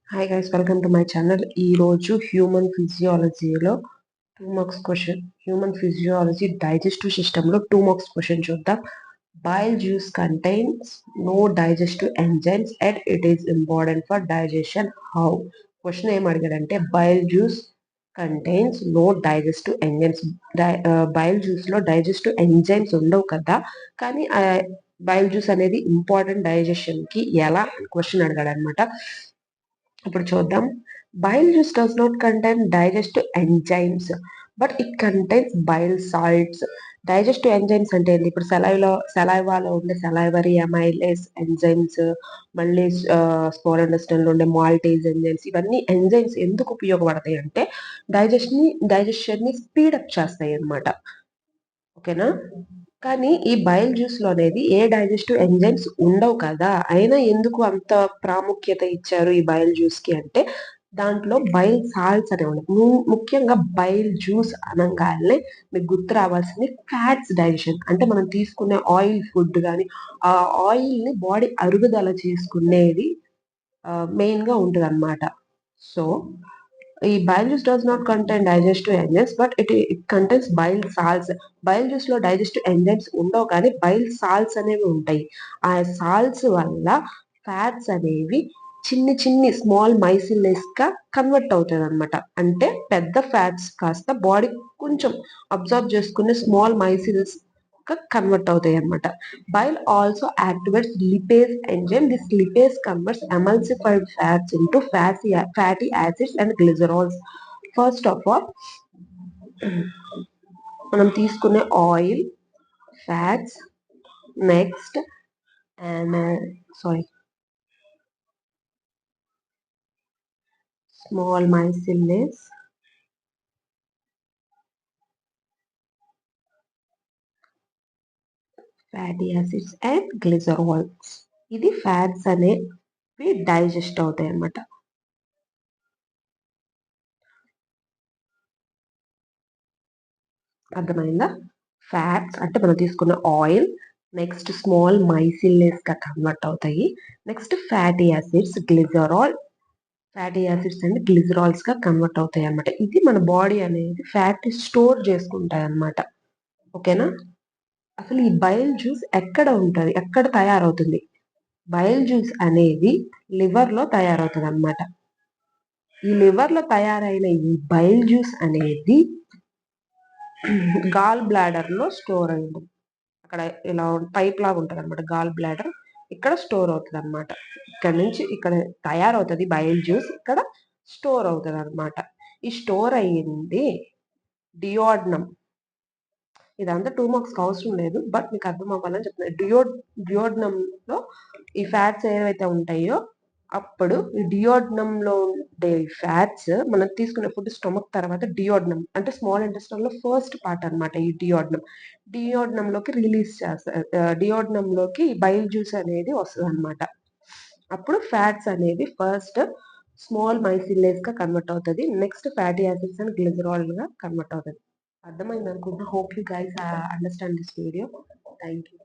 Hi guys, welcome to my channel. ఈ రోజు human ఫిజియాలజీలో 2 marks question, human physiology digestive సిస్టంలో 2 మార్క్స్ క్వశ్చన్ చూద్దాం. Bile juice contains no digestive enzymes and it is important for digestion. How? Question ఏం అడిగాడంటే bile juice contains no digestive enzymes. Bile juice లో digestive enzymes ఉండవు కదా, కానీ bile juice అనేది important digestion కి ఎలా క్వశ్చన్ అడిగాడు అనమాట. ఇప్పుడు చూద్దాం. Bile juice does not contain digestive enzymes but it contains bile salts. Digestive enzymes అంటే ఏంటి? ఇప్పుడు సెలైవాలో ఉండే సెలైవరీ అమైలేస్ ఎంజైమ్స్, మళ్ళీ స్మాల్ ఇంటెస్టైన్ లో ఉండే మాల్టేజ్ ఎంజైమ్స్, ఇవన్నీ ఎంజైమ్స్ ఎందుకు ఉపయోగపడతాయి అంటే డైజెషన్ ని స్పీడప్ చేస్తాయి అన్నమాట. ఓకేనా? కానీ ఈ బైల్ జ్యూస్ లో అనేది ఏ డైజెస్టివ్ ఎంజైమ్స్ ఉండవు కదా, అయినా ఎందుకు అంత ప్రాముఖ్యత ఇచ్చారు ఈ బైల్ జ్యూస్ కి అంటే దాంట్లో బైల్ సాల్ట్స్ అనేవి ఉన్నాయి. ముఖ్యంగా బైల్ జ్యూస్ అనగానే మీకు గుర్తు రావాల్సింది ఫ్యాట్స్ డైజెషన్. అంటే మనం తీసుకునే ఆయిల్ ఫుడ్ కానీ ఆ ఆయిల్ ని బాడీ అరుగుదల చేసుకునేది మెయిన్ గా ఉంటుంది అనమాట. సో ఈ bile juice does not contain digestive enzymes but it contains bile salts. Bile juice లో డైజెస్టివ్ ఎంజైమ్స్ ఉండవు కానీ బైల్ సాల్ట్స్ అనేవి ఉంటాయి. ఆ సాల్ట్స్ వల్ల ఫ్యాట్స్ అనేవి చిన్ని చిన్ని స్మాల్ మైసిల్లెస్ గా కన్వర్ట్ అవుతుంది అనమాట. అంటే పెద్ద ఫ్యాట్స్ కాస్త బాడీ కొంచెం అబ్జర్వ్ చేసుకునే స్మాల్ మైసిల్స్ గా కన్వర్ట్ అవుతాయి అనమాట. Bile also activates lipase enzyme. This lipase converts emulsified fats into fatty acids and glycerols. First of all, మనం తీసుకునే oil, fats, next and small micelles, fatty acids and glycerols. ఇది fats అనేవి digest అవుతాయి అన్నమాట. అర్థమైందా? Fats అంటే మనం తీసుకున్న ఆయిల్, నెక్స్ట్ స్మాల్ మైసిల్లెస్ గా కన్వర్ట్ అవుతాయి, next fatty acids, fatty acids and glycerols గా కన్వర్ట్ అవుతాయి అన్నమాట. ఇది మన బాడీ అనేది ఫ్యాట్ స్టోర్ చేసుకుంటాయి అన్నమాట. ఓకేనా? అసలు ఈ బైల్ జ్యూస్ ఎక్కడ ఉంటది, ఎక్కడ తయారవుతుంది? బైల్ జ్యూస్ అనేది లివర్ లో తయారవుతుంది అన్నమాట. ఈ లివర్ లో తయారైన ఈ బైల్ జ్యూస్ అనేది గాల్ బ్లాడర్ లో స్టోర్ అయి ఉంటుంది. అక్కడ ఇలా పైప్ లాగా ఉంటుంది అనమాట గాల్ బ్లాడర్. ఇక్కడ స్టోర్ అవుతుంది అనమాట. ఇక్కడ నుంచి ఇక్కడ తయారవుతుంది బైల్ జ్యూస్, ఇక్కడ స్టోర్ అవుతుంది అనమాట. ఈ స్టోర్ అయ్యింది డియోడ్నం. ఇదంతా 2 మార్క్స్ అవసరం లేదు, బట్ మీకు అర్థం అవ్వాలని చెప్తున్నాను. డియోడ్నం లో ఈ ఫ్యాట్స్ ఏవైతే ఉంటాయో అప్పుడు ఈ డియోడ్నం లో ఉండే ఫ్యాట్స్ మనం తీసుకునే ఫుడ్ స్టమక్ తర్వాత డియోడ్నం అంటే స్మాల్ ఇంటెస్టైన్ లో ఫస్ట్ పార్ట్ అనమాట. ఈ డియోడ్నం లోకి రిలీజ్ చేస్తారు. డియోడ్నం లోకి బైల్ జ్యూస్ అనేది వస్తుంది అనమాట. అప్పుడు ఫ్యాట్స్ అనేది ఫస్ట్ స్మాల్ మైసిల్లేస్ గా కన్వర్ట్ అవుతుంది, next fatty acids and glycerol గా కన్వర్ట్ అవుతుంది. అర్థమైంది అనుకుంటున్నా. Hope you guys understand this video. Thank you.